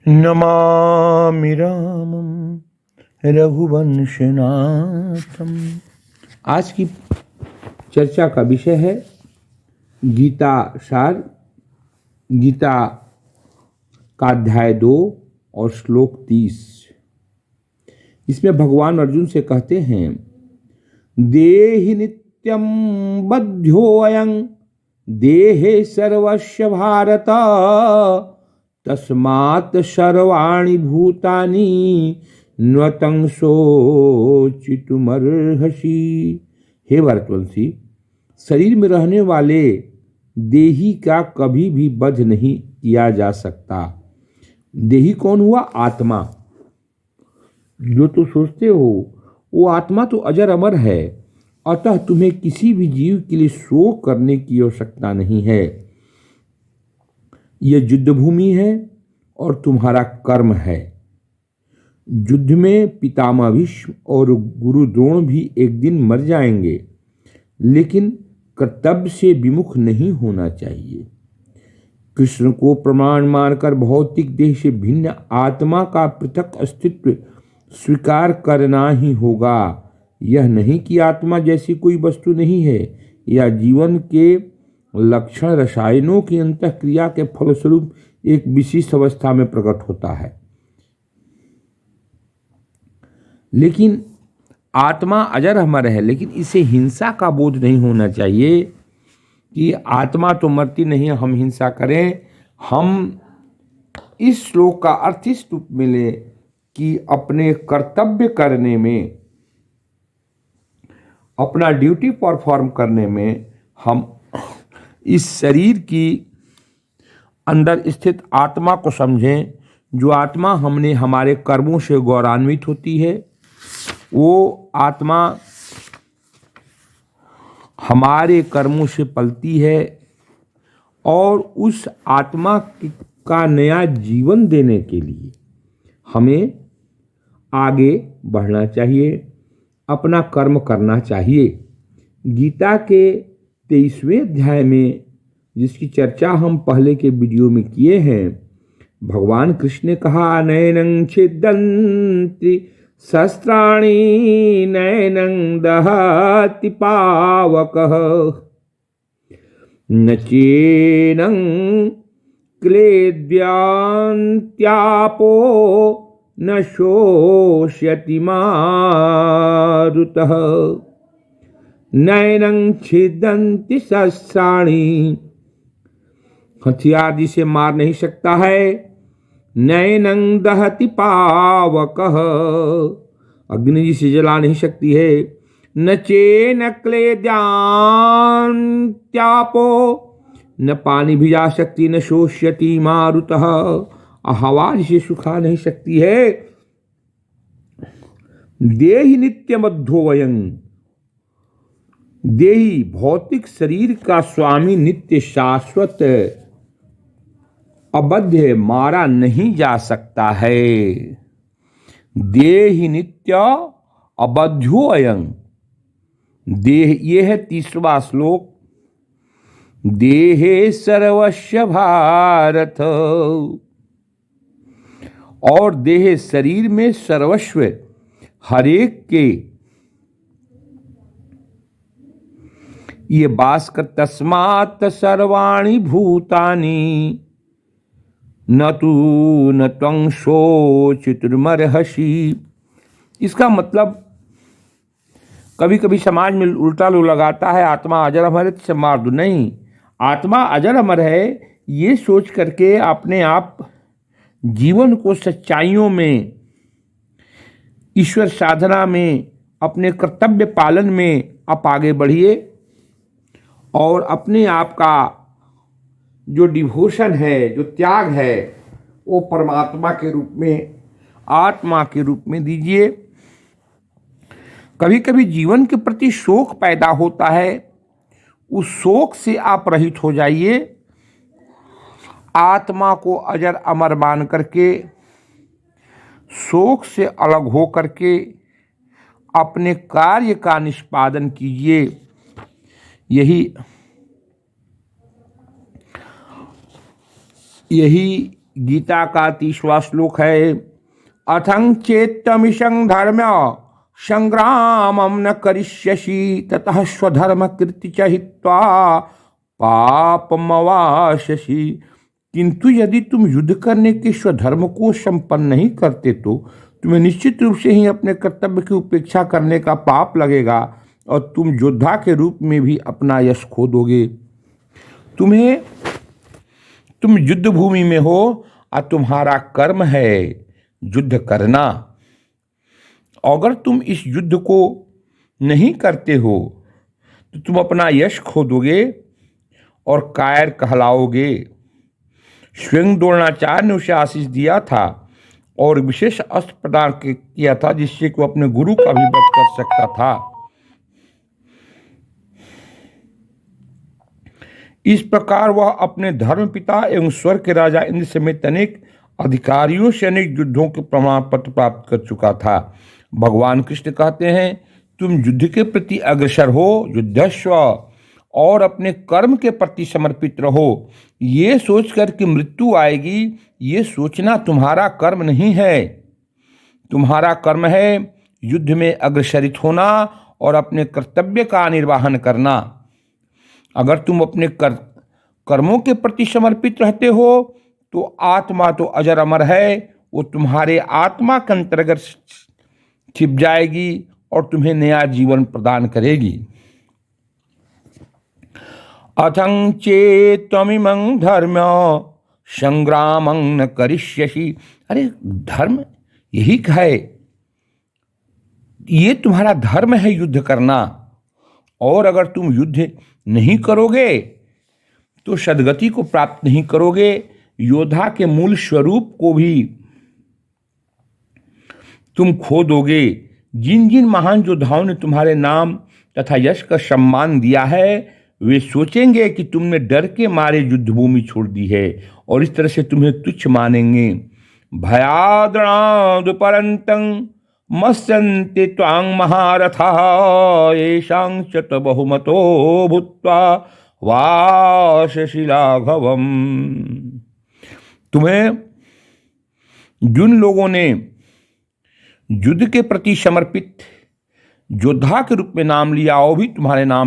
नमामि रामं रघुवंशनाथम। आज की चर्चा का विषय है गीता सार, गीता का अध्याय 2 और श्लोक 30। इसमें भगवान अर्जुन से कहते हैं, देहि नित्यं बध्योऽयं देहे सर्वस्य भारत तस्मात् सर्वाणि भूतानि न शोचितुमर्हसि। हे भरतवंशी, शरीर में रहने वाले देही का कभी भी वध नहीं किया जा सकता। देही कौन हुआ? आत्मा। जो तो सोचते हो वो आत्मा तो अजर अमर है, अतः तुम्हें किसी भी जीव के लिए शोक करने की आवश्यकता नहीं है। यह युद्ध भूमि है और तुम्हारा कर्म है। युद्ध में पितामह भीष्म और गुरु द्रोण भी एक दिन मर जाएंगे, लेकिन कर्तव्य से विमुख नहीं होना चाहिए। कृष्ण को प्रमाण मानकर भौतिक देह से भिन्न आत्मा का पृथक अस्तित्व स्वीकार करना ही होगा। यह नहीं कि आत्मा जैसी कोई वस्तु नहीं है या जीवन के लक्षण रसायनों की अंतःक्रिया के फलस्वरूप एक विशिष्ट अवस्था में प्रकट होता है। लेकिन आत्मा अजर अमर है, लेकिन इसे हिंसा का बोध नहीं होना चाहिए कि आत्मा तो मरती नहीं है, हम हिंसा करें। हम इस श्लोक का अर्थ इस रूप में ले कि अपने कर्तव्य करने में, अपना ड्यूटी परफॉर्म करने में हम इस शरीर की अंदर स्थित आत्मा को समझें। जो आत्मा हमने हमारे कर्मों से गौरवान्वित होती है, वो आत्मा हमारे कर्मों से पलती है और उस आत्मा का नया जीवन देने के लिए हमें आगे बढ़ना चाहिए, अपना कर्म करना चाहिए। गीता के 23वें अध्याय में, जिसकी चर्चा हम पहले के वीडियो में किए हैं, भगवान कृष्ण ने कहा, नैनं छिदन्ति शस्त्राणि नैनं दहति पावकः न चैनं क्लेद्यान्त्यापो न शोष्यति मारुतः नैनं छिदन्ति शस्त्राणि। हथियार जिसे मार नहीं सकता है। नैनं दहति पावकः, अग्नि जिसे जला नहीं सकती है। न चेन क्लेद्यान्त्यापो, न पानी भिजा सकती, न शोष्यति मारुतः, हवा जिसे सुखा नहीं सकती है। देहि नित्यमध्योऽयं, देही भौतिक शरीर का स्वामी नित्य शाश्वत अबध्य मारा नहीं जा सकता है। देहि नित्य अबध्योऽयं, देह, ये है 30वां श्लोक। देहे सर्वस्य भारत, और देह शरीर में सर्वस्व हरेक के ये बास कर। तस्मात् सर्वाणि भूतानि न त्वं शोचितुमर्हसि। इसका मतलब कभी कभी समाज में उल्टा लोग लगाता है, आत्मा अजर अमर है तो मार दो। नहीं, आत्मा अजर अमर है ये सोच करके अपने आप जीवन को सच्चाइयों में, ईश्वर साधना में, अपने कर्तव्य पालन में आप आगे बढ़िए और अपने आप का जो डिवोशन है, जो त्याग है, वो परमात्मा के रूप में, आत्मा के रूप में दीजिए। कभी कभी जीवन के प्रति शोक पैदा होता है, उस शोक से आप रहित हो जाइए। आत्मा को अजर अमर मान करके, शोक से अलग हो करके अपने कार्य का निष्पादन कीजिए। यही गीता का 30वां श्लोक है, अथं चेत्तमिशं धर्म संग्रामं न करिष्यसि ततः स्वधर्म कीर्ति च हित्वा पापमवास्यसि। किंतु यदि तुम युद्ध करने के स्वधर्म को संपन्न नहीं करते तो तुम्हें निश्चित रूप से ही अपने कर्तव्य की उपेक्षा करने का पाप लगेगा और तुम योद्धा के रूप में भी अपना यश खो दोगे। तुम युद्ध भूमि में हो और तुम्हारा कर्म है युद्ध करना। अगर तुम इस युद्ध को नहीं करते हो तो तुम अपना यश खो दोगे और कायर कहलाओगे। स्वयं द्रोणाचार्य ने उसे आशीष दिया था और विशेष अस्त्र प्रदान किया था जिससे कि वो अपने गुरु का भी वध कर सकता था। इस प्रकार वह अपने धर्म पिता एवं स्वर्ग के राजा इंद्र समेत अनेक अधिकारियों से अनेक युद्धों के प्रमाण पत्र प्राप्त कर चुका था। भगवान कृष्ण कहते हैं, तुम युद्ध के प्रति अग्रसर हो, युद्धस्व, और अपने कर्म के प्रति समर्पित रहो। ये सोचकर कि मृत्यु आएगी, ये सोचना तुम्हारा कर्म नहीं है। तुम्हारा कर्म है युद्ध में अग्रसरित होना और अपने कर्तव्य का निर्वहन करना। अगर तुम अपने कर्मों के प्रति समर्पित रहते हो तो आत्मा तो अजर अमर है, वो तुम्हारे आत्मा के अंतर्गत छिप जाएगी और तुम्हें नया जीवन प्रदान करेगी। अथं चेत्त्वमिमं धर्म संग्रामं न करिष्यसि। अरे धर्म यही है, ये तुम्हारा धर्म है युद्ध करना, और अगर तुम युद्ध नहीं करोगे तो सद्गति को प्राप्त नहीं करोगे, योद्धा के मूल स्वरूप को भी तुम खो दोगे। जिन जिन महान योद्धाओं ने तुम्हारे नाम तथा यश का सम्मान दिया है वे सोचेंगे कि तुमने डर के मारे युद्ध भूमि छोड़ दी है और इस तरह से तुम्हें तुच्छ मानेंगे। भयाद्राद परंतं मस्यन्ते त्वां महारथः येषां च बहुमतो भूत्वा वाससि लाघवम्। तुम्हें जिन लोगों ने युद्ध के प्रति समर्पित योद्धा के रूप में नाम लिया, वो भी तुम्हारे नाम